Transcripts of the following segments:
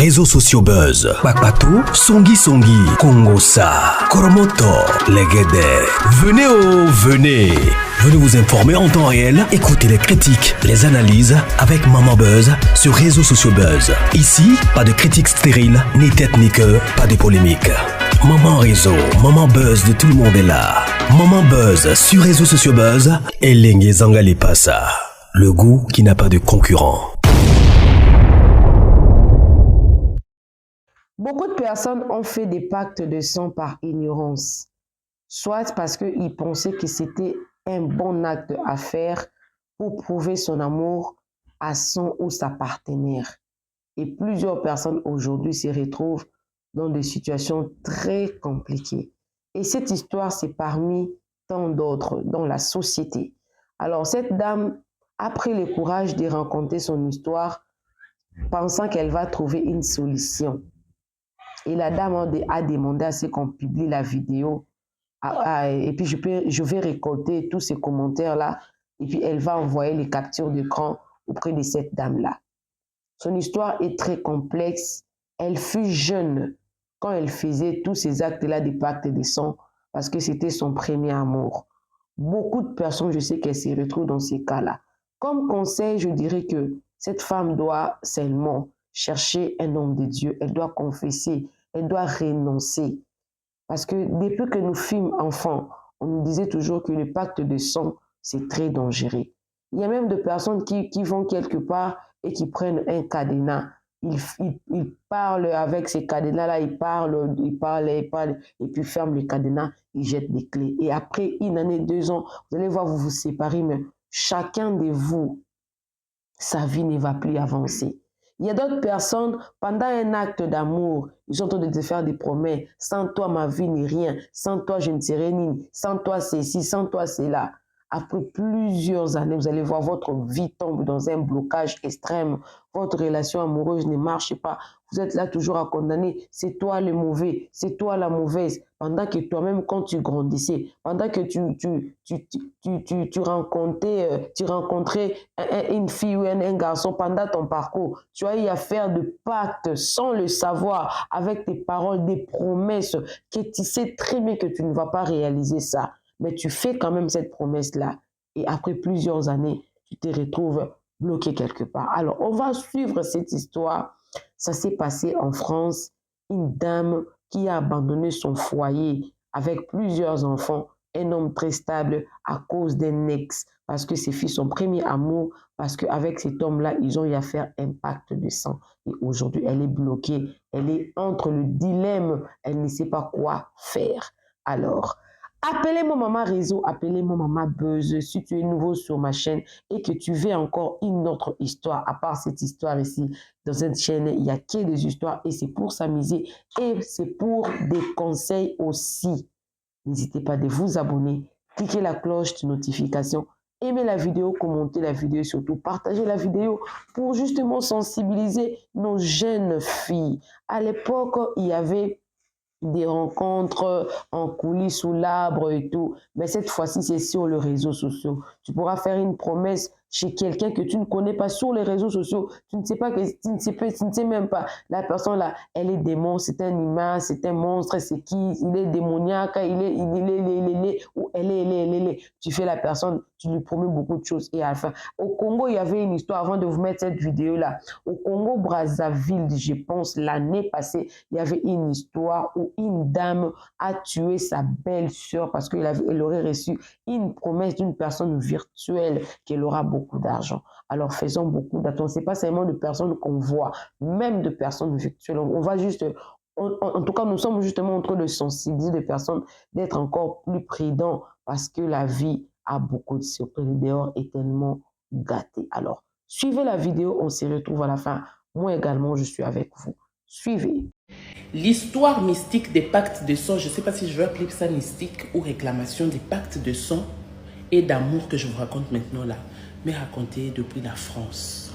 réseaux sociaux buzz. Bakpatou, Songi Songi, Kongosa, Koromoto, Legede. Venez. Venez vous informer en temps réel. Écoutez les critiques, les analyses avec Maman Buzz sur réseaux sociaux buzz. Ici, pas de critiques stériles, ni tête ni queue, pas de polémique. Maman Réseau, Maman Buzz de tout le monde est là. Maman Buzz sur réseaux sociaux buzz et Lengue Zangali Passa. Le goût qui n'a pas de concurrent. Beaucoup de personnes ont fait des pactes de sang par ignorance, soit parce qu'ils pensaient que c'était un bon acte à faire pour prouver son amour à son ou sa partenaire. Et plusieurs personnes aujourd'hui se retrouvent dans des situations très compliquées. Et cette histoire, c'est parmi tant d'autres dans la société. Alors, cette dame a pris le courage de raconter son histoire, pensant qu'elle va trouver une solution. Et la dame a demandé à ce qu'on publie la vidéo. Et puis, je vais récolter tous ces commentaires-là. Et puis, elle va envoyer les captures d'écran auprès de cette dame-là. Son histoire est très complexe. Elle fut jeune quand elle faisait tous ces actes-là des pactes de sang parce que c'était son premier amour. Beaucoup de personnes, je sais qu'elles se retrouvent dans ces cas-là. Comme conseil, je dirais que cette femme doit seulement chercher un homme de Dieu. Elle doit confesser, elle doit renoncer. Parce que depuis que nous fûmes enfants, on nous disait toujours que le pacte de sang, c'est très dangereux. Il y a même des personnes qui vont quelque part et qui prennent un cadenas. Ils parlent avec ces cadenas-là, ils parlent, et puis ferment le cadenas, ils jettent les clés. Et après une année, 2 ans, vous allez voir, vous vous séparez, mais chacun de vous, sa vie ne va plus avancer. Il y a d'autres personnes, pendant un acte d'amour, ils sont en train de te faire des promesses. Sans toi, ma vie n'est rien. Sans toi, je ne serai ni. Sans toi, c'est ci. Sans toi, c'est là. Après plusieurs années, vous allez voir, votre vie tombe dans un blocage extrême. Votre relation amoureuse ne marche pas. Vous êtes là toujours à condamner. C'est toi le mauvais. C'est toi la mauvaise. Pendant que toi-même, quand tu grandissais, pendant que tu rencontrais une fille ou un garçon pendant ton parcours, tu as eu à faire de pactes sans le savoir, avec tes paroles, des promesses que tu sais très bien que tu ne vas pas réaliser ça. Mais tu fais quand même cette promesse-là. Et après plusieurs années, tu te retrouves bloqué quelque part. Alors, on va suivre cette histoire. Ça s'est passé en France. Une dame qui a abandonné son foyer avec plusieurs enfants, un homme très stable à cause d'un ex, parce que c'est son premier amour, parce qu'avec cet homme-là, ils ont eu à faire un pacte de sang. Et aujourd'hui, elle est bloquée. Elle est entre le dilemme. Elle ne sait pas quoi faire. Alors, appelez-moi Maman Réseau, appelez-moi Maman Buzz si tu es nouveau sur ma chaîne et que tu veux encore une autre histoire. À part cette histoire ici, dans cette chaîne, il n'y a que des histoires et c'est pour s'amuser et c'est pour des conseils aussi. N'hésitez pas de vous abonner, cliquez la cloche de notification, aimez la vidéo, commentez la vidéo et surtout partagez la vidéo pour justement sensibiliser nos jeunes filles. À l'époque, il y avait des rencontres en coulisses sous l'arbre et tout. Mais cette fois-ci, c'est sur les réseaux sociaux. Tu pourras faire une promesse chez quelqu'un que tu ne connais pas sur les réseaux sociaux. Tu ne sais pas, tu ne sais même pas. La personne là, elle est démon, c'est un image, c'est un monstre, c'est qui? Il est démoniaque, ou elle est. Tu fais la personne, tu lui promets beaucoup de choses. Et à la fin, au Congo, il y avait une histoire avant de vous mettre cette vidéo là. Au Congo, Brazzaville, je pense, l'année passée, il y avait une histoire où une dame a tué sa belle-sœur parce qu'elle aurait reçu une promesse d'une personne virtuelle qu'elle aura beaucoup d'argent. Alors faisons beaucoup d'attention. Ce n'est pas seulement de personnes qu'on voit, même de personnes virtuelles. On va juste, en tout cas, nous sommes justement en train de sensibiliser les personnes, d'être encore plus prudents parce que la vie a beaucoup de surprises. Dehors est tellement gâtée. Alors, suivez la vidéo, on se retrouve à la fin. Moi également, je suis avec vous. Suivez. L'histoire mystique des pactes de sang, je ne sais pas si je vais appeler ça mystique ou réclamation des pactes de sang et d'amour que je vous raconte maintenant là, mais racontée depuis la France.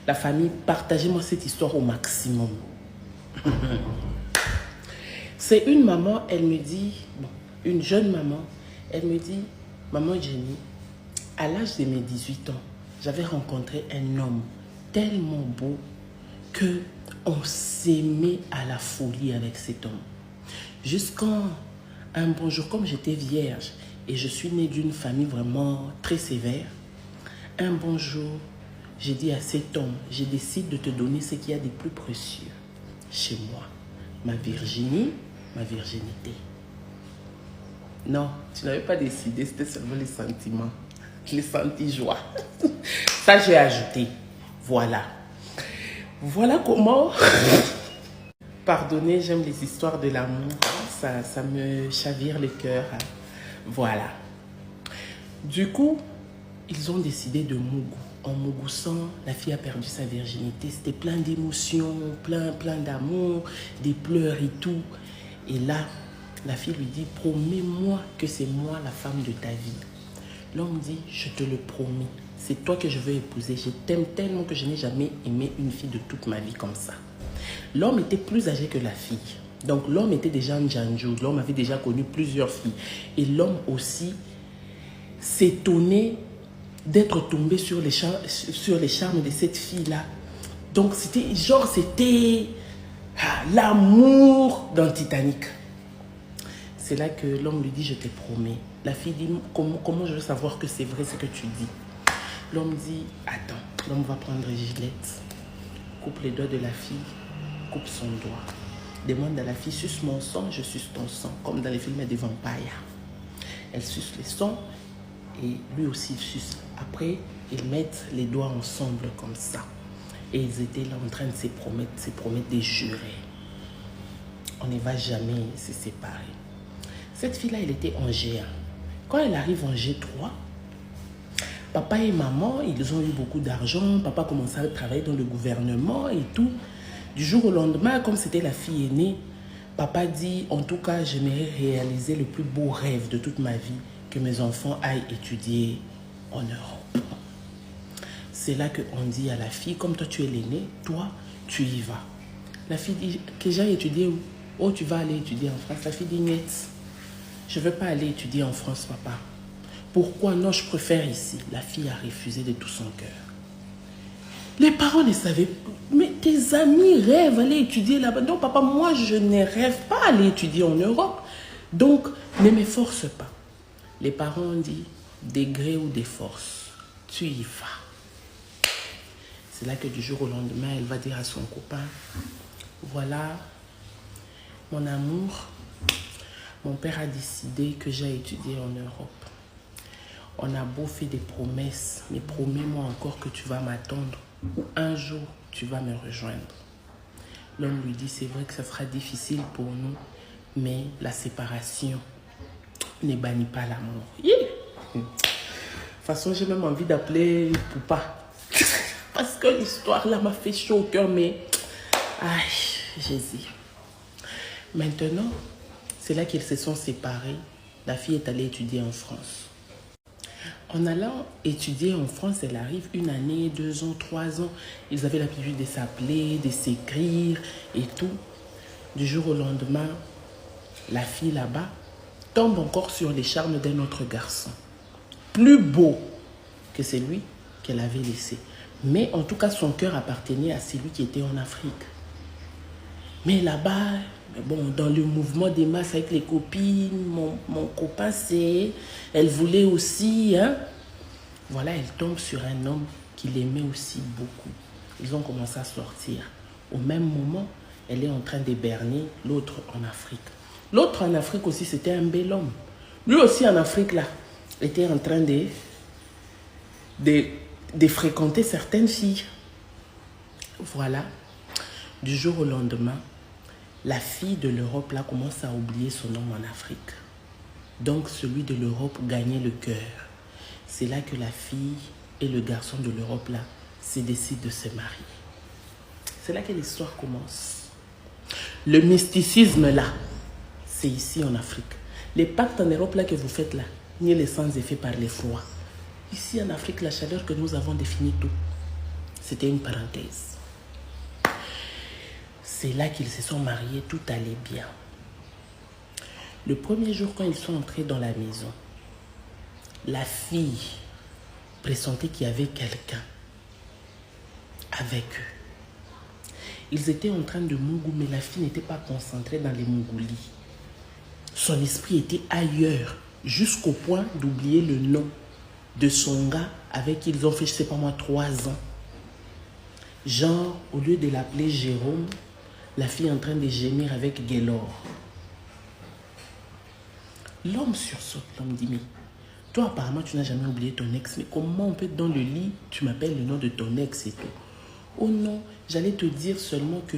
La famille, partagez-moi cette histoire au maximum. C'est une maman, elle me dit, bon, une jeune maman, elle me dit, maman Jenny, à l'âge de mes 18 ans, j'avais rencontré un homme tellement beau que On s'aimait à la folie avec cet homme. Jusqu'à un bon jour, comme j'étais vierge et je suis née d'une famille vraiment très sévère, un bon jour, j'ai dit à cet homme, je décide de te donner ce qu'il y a de plus précieux chez moi. Ma virginité. Non, tu n'avais pas décidé, c'était seulement les sentiments. Les senti-joie. Ça, j'ai ajouté. Voilà. Voilà comment... Pardonnez, j'aime les histoires de l'amour. Ça me chavire le cœur. Voilà. Du coup, ils ont décidé de Mougou. En mougoussant, la fille a perdu sa virginité. C'était plein d'émotions, plein d'amour, des pleurs et tout. Et là, la fille lui dit, promets-moi que c'est moi la femme de ta vie. L'homme dit, je te le promets. C'est toi que je veux épouser. Je t'aime tellement que je n'ai jamais aimé une fille de toute ma vie comme ça. L'homme était plus âgé que la fille. Donc l'homme était déjà un Djanjou. L'homme avait déjà connu plusieurs filles. Et l'homme aussi s'étonnait d'être tombé sur les charmes de cette fille-là. Donc c'était l'amour dans Titanic. C'est là que l'homme lui dit, je te promets. La fille dit, comment je veux savoir que c'est vrai ce que tu dis? L'homme dit, attends. L'homme va prendre une gilette, coupe les doigts de la fille, coupe son doigt. Demande à la fille, suce mon sang, je suce ton sang, comme dans les films des vampires. Elle suce les sangs et lui aussi suce. Après, ils mettent les doigts ensemble comme ça. Et ils étaient là en train de se promettre des jurés. On ne va jamais se séparer. Cette fille-là, elle était en G1. Quand elle arrive en G3, papa et maman, ils ont eu beaucoup d'argent. Papa commençait à travailler dans le gouvernement et tout. Du jour au lendemain, comme c'était la fille aînée, papa dit, en tout cas, j'aimerais réaliser le plus beau rêve de toute ma vie, que mes enfants aillent étudier en Europe. C'est là qu'on dit à la fille, comme toi tu es l'aînée, toi, tu y vas. La fille dit, que j'aille étudier où? Oh, tu vas aller étudier en France. La fille dit, niet, je ne veux pas aller étudier en France, papa. Pourquoi? Non, je préfère ici. La fille a refusé de tout son cœur. Les parents ne savaient pas. Mais tes amis rêvent d'aller étudier là-bas. Non, papa, moi, je ne rêve pas d'aller étudier en Europe. Donc, ne me force pas. Les parents ont dit, des gré ou des forces, tu y vas. C'est là que du jour au lendemain, elle va dire à son copain, voilà, mon amour, mon père a décidé que j'ai étudié en Europe. On a beau faire des promesses, mais promets-moi encore que tu vas m'attendre ou un jour tu vas me rejoindre. L'homme lui dit, c'est vrai que ça sera difficile pour nous, mais la séparation ne bannit pas l'amour. De toute façon, j'ai même envie d'appeler Poupa. Parce que l'histoire là m'a fait chaud au cœur, mais Jésus. Maintenant, c'est là qu'ils se sont séparés. La fille est allée étudier en France. En allant étudier en France, elle arrive 1 année, 2 ans, 3 ans. Ils avaient l'habitude de s'appeler, de s'écrire et tout. Du jour au lendemain, la fille là-bas tombe encore sur les charmes d'un autre garçon. Plus beau que celui qu'elle avait laissé. Mais en tout cas, son cœur appartenait à celui qui était en Afrique. Mais là-bas, bon, dans le mouvement des masses avec les copines, mon copain, elle voulait aussi, Voilà, elle tombe sur un homme qui l'aimait aussi beaucoup. Ils ont commencé à sortir. Au même moment, elle est en train d'héberner l'autre en Afrique. L'autre en Afrique aussi, c'était un bel homme. Lui aussi en Afrique, là, était en train de fréquenter certaines filles. Voilà. Du jour au lendemain, la fille de l'Europe là commence à oublier son homme en Afrique. Donc celui de l'Europe gagnait le cœur. C'est là que la fille et le garçon de l'Europe là se décident de se marier. C'est là que l'histoire commence. Le mysticisme là, c'est ici en Afrique. Les pactes en Europe là que vous faites là, ni les sans effet par les froids. Ici en Afrique, la chaleur que nous avons définit tout. C'était une parenthèse. C'est là qu'ils se sont mariés, tout allait bien. Le premier jour, quand ils sont entrés dans la maison, la fille pressentait qu'il y avait quelqu'un avec eux. Ils étaient en train de mougou, mais la fille n'était pas concentrée dans les mougoulis. Son esprit était ailleurs, jusqu'au point d'oublier le nom de son gars avec qui ils ont fait, je ne sais pas moi, 3 ans. Genre, au lieu de l'appeler Jérôme, la fille est en train de gémir avec Gaylor. L'homme sursaute, l'homme dit, mais toi apparemment tu n'as jamais oublié ton ex, mais comment on peut être dans le lit, tu m'appelles le nom de ton ex et tout. Oh non, j'allais te dire seulement que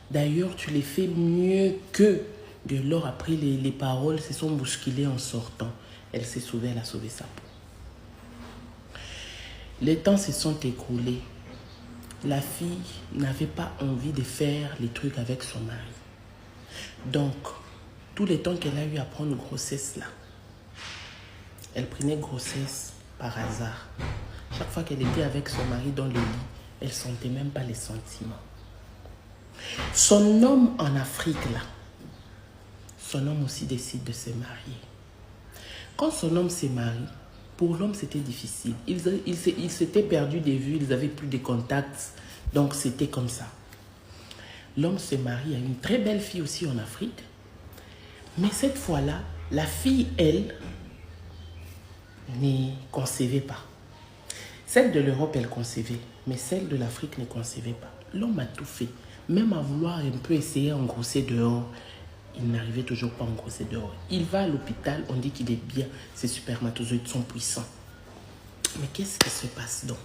d'ailleurs tu les fais mieux que. Gaylor a pris les paroles, se sont bousculées en sortant. Elle s'est sauvée, elle a sauvé sa peau. Les temps se sont écoulés. La fille n'avait pas envie de faire les trucs avec son mari. Donc, tous les temps qu'elle a eu à prendre grossesse là, elle prenait grossesse par hasard. Chaque fois qu'elle était avec son mari dans le lit, elle ne sentait même pas les sentiments. Son homme en Afrique là, son homme aussi décide de se marier. Quand son homme s'est marié, pour l'homme c'était difficile. Il s'était perdu des vues, ils n'avaient plus de contacts, donc c'était comme ça. L'homme se marie à une très belle fille aussi en Afrique. Mais cette fois-là, la fille, elle, ne concevait pas. Celle de l'Europe, elle concevait, mais celle de l'Afrique ne concevait pas. L'homme a tout fait, même à vouloir un peu essayer d'engrosser dehors, il n'arrivait toujours pas à engrosser dehors. Il va à l'hôpital, on dit qu'il est bien, ses spermatozoïdes sont puissants. Mais qu'est-ce qui se passe donc?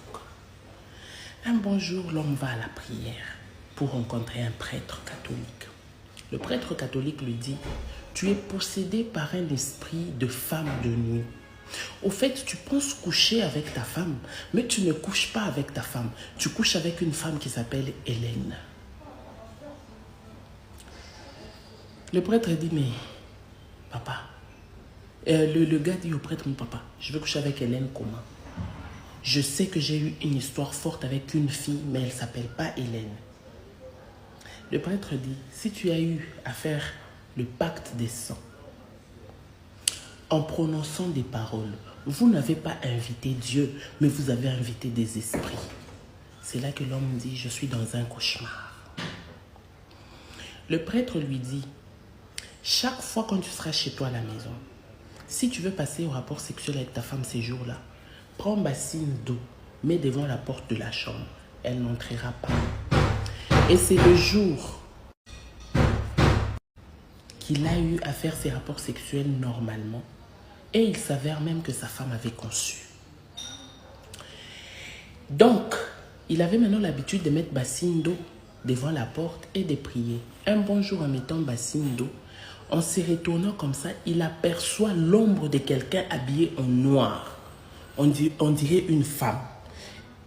Un bon jour, l'homme va à la prière pour rencontrer un prêtre catholique. Le prêtre catholique lui dit, tu es possédé par un esprit de femme de nuit. Au fait, tu penses coucher avec ta femme, mais tu ne couches pas avec ta femme. Tu couches avec une femme qui s'appelle Hélène. Le prêtre dit, mais papa, le gars dit au prêtre, mon papa, je veux coucher avec Hélène comment? Je sais que j'ai eu une histoire forte avec une fille, mais elle ne s'appelle pas Hélène. Le prêtre dit, si tu as eu à faire le pacte des sangs, en prononçant des paroles, vous n'avez pas invité Dieu, mais vous avez invité des esprits. C'est là que l'homme dit, je suis dans un cauchemar. Le prêtre lui dit, chaque fois quand tu seras chez toi à la maison, si tu veux passer au rapport sexuel avec ta femme ces jours-là, prends bassine d'eau, mets devant la porte de la chambre. Elle n'entrera pas. Et c'est le jour qu'il a eu à faire ses rapports sexuels normalement. Et il s'avère même que sa femme avait conçu. Donc, il avait maintenant l'habitude de mettre bassine d'eau devant la porte et de prier. Un bon jour, en mettant bassine d'eau, en se retournant comme ça, il aperçoit l'ombre de quelqu'un habillé en noir. On dirait une femme.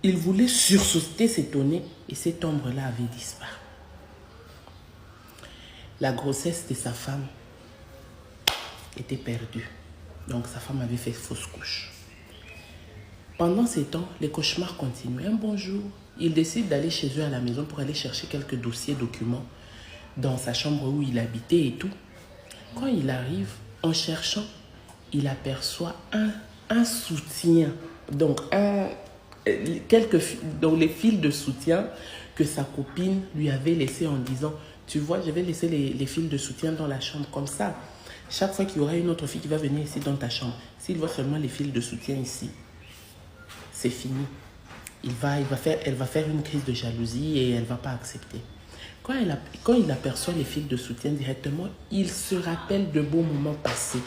Il voulait sursauter, s'étonner, et cette ombre-là avait disparu. La grossesse de sa femme était perdue. Donc sa femme avait fait fausse couche. Pendant ces temps, les cauchemars continuaient. Un bon jour, il décide d'aller chez eux à la maison pour aller chercher quelques dossiers, documents dans sa chambre où il habitait et tout. Quand il arrive, en cherchant, il aperçoit un soutien. Donc, les fils de soutien que sa copine lui avait laissés en disant, tu vois, je vais laisser les fils de soutien dans la chambre comme ça. Chaque fois qu'il y aura une autre fille qui va venir ici dans ta chambre, s'il voit seulement les fils de soutien ici, c'est fini. Elle va faire une crise de jalousie et elle ne va pas accepter. Quand il aperçoit les fils de soutien directement, il se rappelle de beaux moments passés.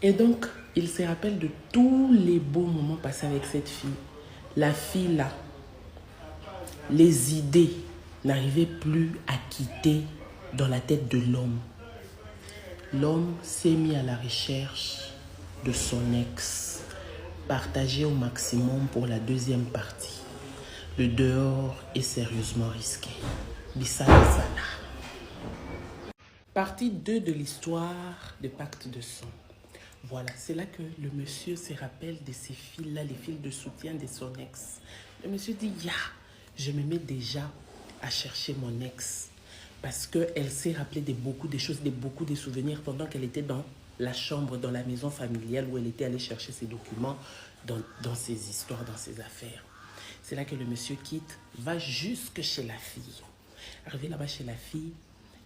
Et donc, il se rappelle de tous les beaux moments passés avec cette fille. La fille là, les idées n'arrivaient plus à quitter dans la tête de l'homme. L'homme s'est mis à la recherche de son ex, partagé au maximum pour la deuxième partie. Le dehors est sérieusement risqué. Bissala Sana. Partie 2 de l'histoire de pacte de sang. Voilà, c'est là que le monsieur se rappelle de ces fils-là, les fils de soutien de son ex. Le monsieur dit, je me mets déjà à chercher mon ex. Parce qu'elle s'est rappelée de beaucoup de choses, de beaucoup de souvenirs pendant qu'elle était dans la chambre, dans la maison familiale où elle était allée chercher ses documents, dans ses histoires, dans ses affaires. C'est là que le monsieur quitte, va jusque chez la fille. Arrivée là-bas chez la fille,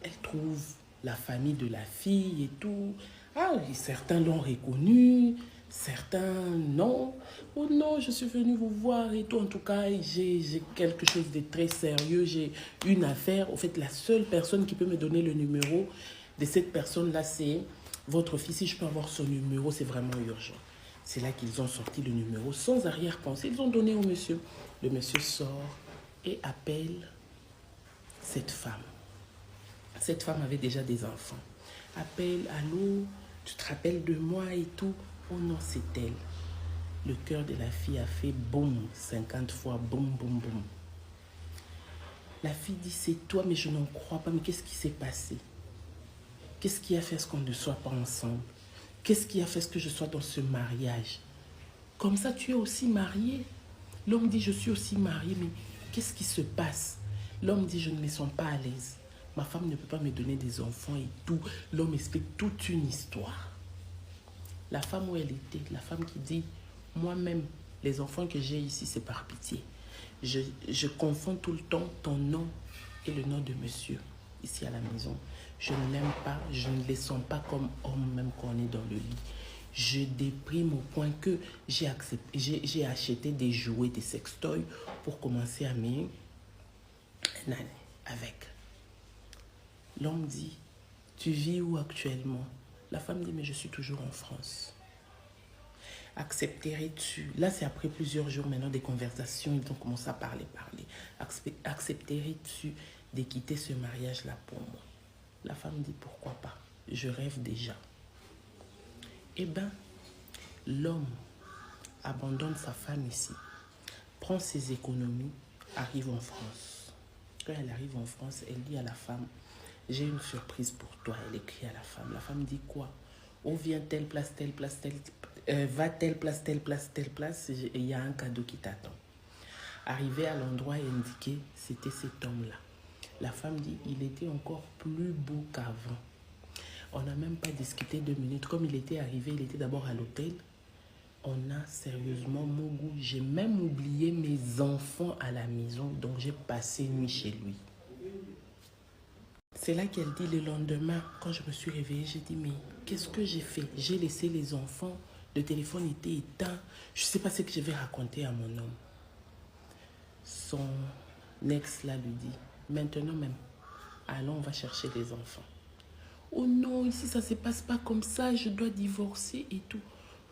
elle trouve la famille de la fille et tout. Ah oui, certains l'ont reconnue, certains non. Oh non, je suis venue vous voir et tout. En tout cas, j'ai quelque chose de très sérieux. J'ai une affaire. Au fait, la seule personne qui peut me donner le numéro de cette personne-là, c'est votre fille. Si je peux avoir son numéro, c'est vraiment urgent. C'est là qu'ils ont sorti le numéro sans arrière-pensée. Ils ont donné au monsieur. Le monsieur sort et appelle cette femme. Cette femme avait déjà des enfants. Appelle, allô, tu te rappelles de moi et tout. Oh non, c'est elle. Le cœur de la fille a fait boum, 50 fois, boum, boum, boum. La fille dit, c'est toi, mais je n'en crois pas. Mais qu'est-ce qui s'est passé? Qu'est-ce qui a fait ce qu'on ne soit pas ensemble? Qu'est-ce qui a fait ce que je sois dans ce mariage? Comme ça, tu es aussi marié? L'homme dit, je suis aussi marié, mais qu'est-ce qui se passe? L'homme dit, je ne me sens pas à l'aise. Ma femme ne peut pas me donner des enfants et tout. L'homme explique toute une histoire. La femme où elle était, la femme qui dit, moi-même, les enfants que j'ai ici, c'est par pitié. Je confonds tout le temps ton nom et le nom de monsieur ici à la maison. Je ne l'aime pas, je ne les sens pas comme homme même quand on est dans le lit. Je déprime au point que j'ai acheté des jouets, des sextoys pour commencer à mener une année avec. L'homme dit, tu vis où actuellement? La femme dit, mais je suis toujours en France. Accepterais-tu? Là, c'est après plusieurs jours maintenant des conversations, ils ont commencé à parler. Accepterais-tu de quitter ce mariage-là pour moi? La femme dit, pourquoi pas? Je rêve déjà. Eh bien, l'homme abandonne sa femme ici, prend ses économies, arrive en France. Quand elle arrive en France, elle dit à la femme, j'ai une surprise pour toi. Elle écrit à la femme. La femme dit quoi? Où vient telle place, telle place, va telle place, telle place, telle place, et il y a un cadeau qui t'attend. Arrivé à l'endroit indiqué, c'était cet homme-là. La femme dit, il était encore plus beau qu'avant. On n'a même pas discuté 2 minutes. Comme il était arrivé, il était d'abord à l'hôtel. On a sérieusement mon goût. J'ai même oublié mes enfants à la maison, donc j'ai passé nuit chez lui. C'est là qu'elle dit le lendemain, quand je me suis réveillée, j'ai dit, mais qu'est-ce que j'ai fait? J'ai laissé les enfants, le téléphone était éteint. Je ne sais pas ce que je vais raconter à mon homme. Son ex là lui dit, maintenant même, allons, on va chercher les enfants. Oh non, ici ça ne se passe pas comme ça, je dois divorcer et tout.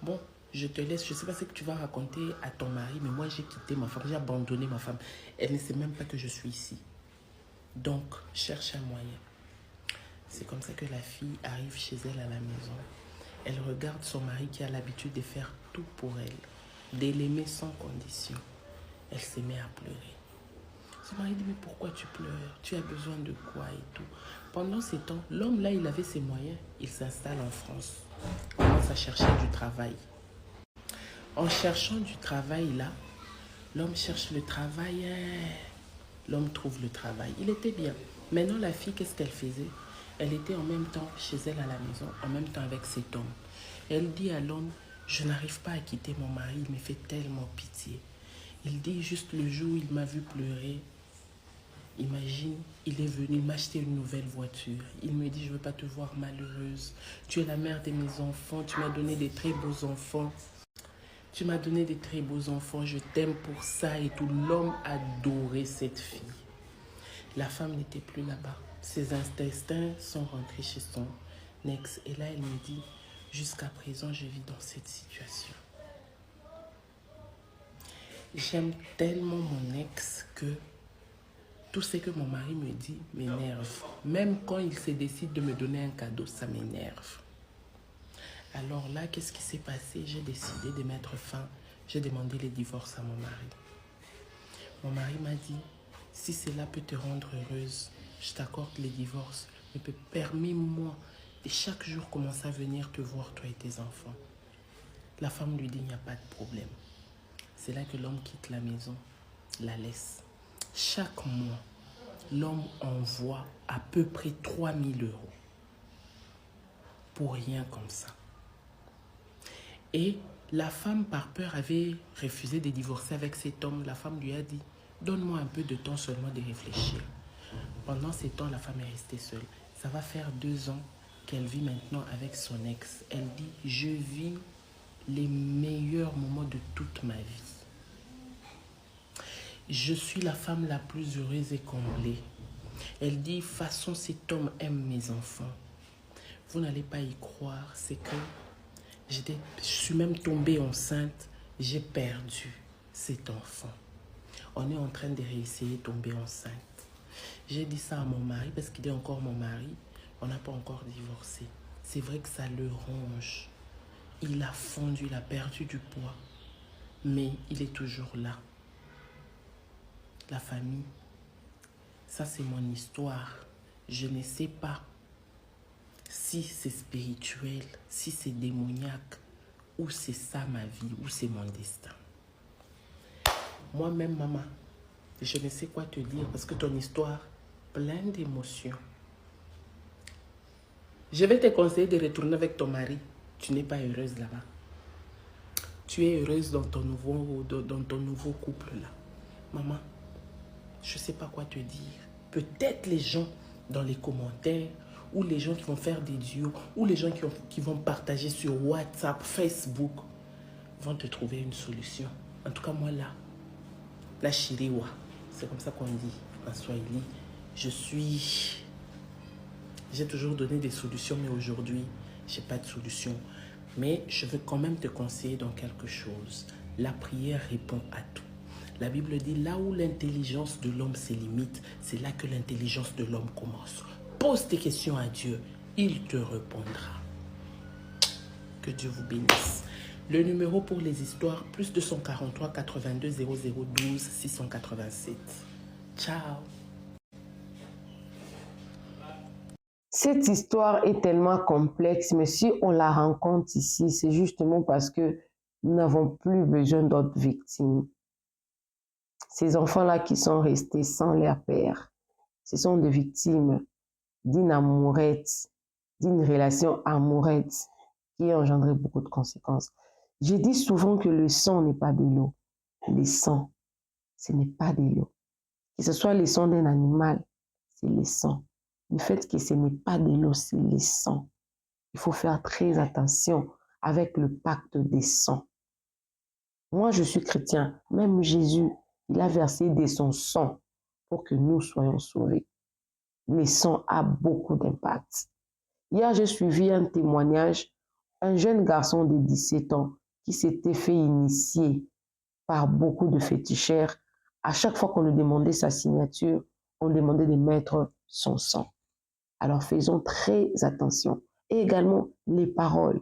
Bon, je te laisse, je ne sais pas ce que tu vas raconter à ton mari, mais moi j'ai quitté ma femme, j'ai abandonné ma femme. Elle ne sait même pas que je suis ici. Donc, cherche un moyen. C'est comme ça que la fille arrive chez elle à la maison. Elle regarde son mari qui a l'habitude de faire tout pour elle, de l'aimer sans condition. Elle se met à pleurer. Son mari dit, mais pourquoi tu pleures? Tu as besoin de quoi et tout? Pendant ces temps, l'homme là, il avait ses moyens. Il s'installe en France. Il commence à chercher du travail. En cherchant du travail là, l'homme cherche le travail. L'homme trouve le travail. Il était bien. Maintenant, la fille, qu'est-ce qu'elle faisait? Elle était en même temps chez elle à la maison, en même temps avec cet homme. Elle dit à l'homme, je n'arrive pas à quitter mon mari, il me fait tellement pitié. Il dit juste le jour où il m'a vu pleurer, imagine, il est venu, il m'a acheté une nouvelle voiture. Il me dit, je ne veux pas te voir malheureuse. Tu es la mère de mes enfants, tu m'as donné des très beaux enfants. Tu m'as donné des très beaux enfants, je t'aime pour ça et tout. L'homme adorait cette fille. La femme n'était plus là-bas. Ses intestins sont rentrés chez son ex. Et là, elle me dit, jusqu'à présent, je vis dans cette situation. J'aime tellement mon ex que tout ce que mon mari me dit m'énerve. Même quand il se décide de me donner un cadeau, ça m'énerve. Alors là, qu'est-ce qui s'est passé? J'ai décidé de mettre fin. J'ai demandé le divorce à mon mari. Mon mari m'a dit, si cela peut te rendre heureuse, je t'accorde le divorce. Mais permets-moi de chaque jour commencer à venir te voir, toi et tes enfants. La femme lui dit, il n'y a pas de problème. C'est là que l'homme quitte la maison, la laisse. Chaque mois, l'homme envoie à peu près 3 000 €. Pour rien comme ça. Et la femme, par peur, avait refusé de divorcer avec cet homme. La femme lui a dit, donne-moi un peu de temps seulement de réfléchir. Pendant ces temps, la femme est restée seule. Ça va faire 2 ans qu'elle vit maintenant avec son ex. Elle dit, je vis les meilleurs moments de toute ma vie. Je suis la femme la plus heureuse et comblée. Elle dit, façon cet homme aime mes enfants. Vous n'allez pas y croire, c'est que je suis même tombée enceinte. J'ai perdu cet enfant. On est en train de réessayer de tomber enceinte. J'ai dit ça à mon mari parce qu'il est encore mon mari. On n'a pas encore divorcé. C'est vrai que ça le ronge. Il a fondu, il a perdu du poids. Mais il est toujours là. La famille, ça c'est mon histoire. Je ne sais pas si c'est spirituel, si c'est démoniaque, ou c'est ça ma vie, ou c'est mon destin. Moi-même, maman, je ne sais quoi te dire parce que ton histoire, pleine d'émotions. Je vais te conseiller de retourner avec ton mari. Tu n'es pas heureuse là-bas. Tu es heureuse dans ton nouveau couple là. Maman, je ne sais pas quoi te dire. Peut-être les gens dans les commentaires, ou les gens qui vont faire des duos, ou les gens qui vont partager sur WhatsApp, Facebook, vont te trouver une solution. En tout cas, moi là, la chiriwa, c'est comme ça qu'on dit en Swahili. J'ai toujours donné des solutions, mais aujourd'hui, je n'ai pas de solution. Mais je veux quand même te conseiller dans quelque chose. La prière répond à tout. La Bible dit, là où l'intelligence de l'homme se limite, c'est là que l'intelligence de l'homme commence. Pose tes questions à Dieu, il te répondra. Que Dieu vous bénisse. Le numéro pour les histoires, plus 243 82 0012 687. Ciao. Cette histoire est tellement complexe, mais si on la rencontre ici, c'est justement parce que nous n'avons plus besoin d'autres victimes. Ces enfants-là qui sont restés sans leur père, ce sont des victimes d'une amourette, d'une relation amoureuse qui a engendré beaucoup de conséquences. Je dis souvent que le sang n'est pas de l'eau. Le sang, ce n'est pas de l'eau. Que ce soit le sang d'un animal, c'est le sang. Le fait que ce n'est pas de l'eau, c'est le sang. Il faut faire très attention avec le pacte des sangs. Moi, je suis chrétien. Même Jésus, il a versé de son sang pour que nous soyons sauvés. Le sang a beaucoup d'impact. Hier, j'ai suivi un témoignage, un jeune garçon de 17 ans qui s'était fait initier par beaucoup de féticheurs. À chaque fois qu'on lui demandait sa signature, on demandait de mettre son sang. Alors faisons très attention. Et également les paroles.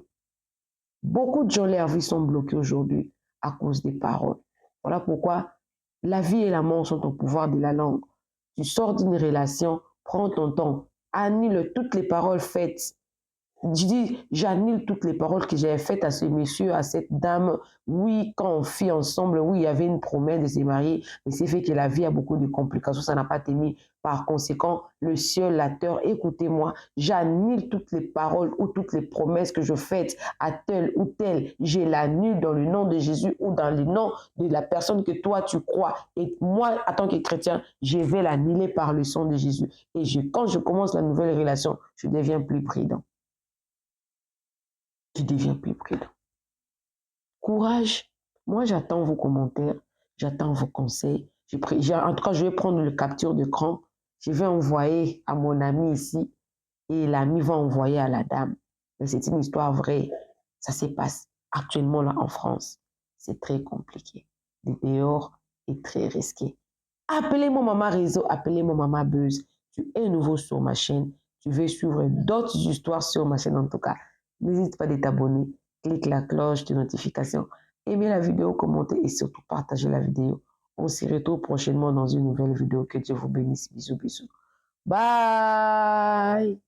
Beaucoup de gens, leurs vies sont bloquées aujourd'hui à cause des paroles. Voilà pourquoi la vie et la mort sont au pouvoir de la langue. Tu sors d'une relation, prends ton temps, annule toutes les paroles faites. Je dis, j'annule toutes les paroles que j'avais faites à ce monsieur, à cette dame. Oui, quand on fit ensemble, oui, il y avait une promesse de se marier, mais c'est fait que la vie a beaucoup de complications, ça n'a pas tenu. Par conséquent, le ciel, la terre, écoutez-moi, j'annule toutes les paroles ou toutes les promesses que je fais à tel ou tel. Je l'annule dans le nom de Jésus ou dans le nom de la personne que toi tu crois. Et moi, en tant que chrétien, je vais l'annuler par le sang de Jésus. Et quand je commence la nouvelle relation, je deviens plus prudent. Je deviens plus prudent. Courage. Moi, j'attends vos commentaires, j'attends vos conseils. En tout cas, je vais prendre le capture d'écran. Je vais envoyer à mon ami ici et l'ami va envoyer à la dame. Mais c'est une histoire vraie. Ça se passe actuellement là en France. C'est très compliqué. Le dehors est très risqué. Appelez-moi Maman Réseau, appelez-moi Maman Buzz. Tu es nouveau sur ma chaîne. Tu veux suivre d'autres histoires sur ma chaîne en tout cas. N'hésite pas à t'abonner, clique la cloche de notification, aimez la vidéo, commentez et surtout partagez la vidéo. On se retrouve prochainement dans une nouvelle vidéo. Que Dieu vous bénisse. Bisous, bisous. Bye!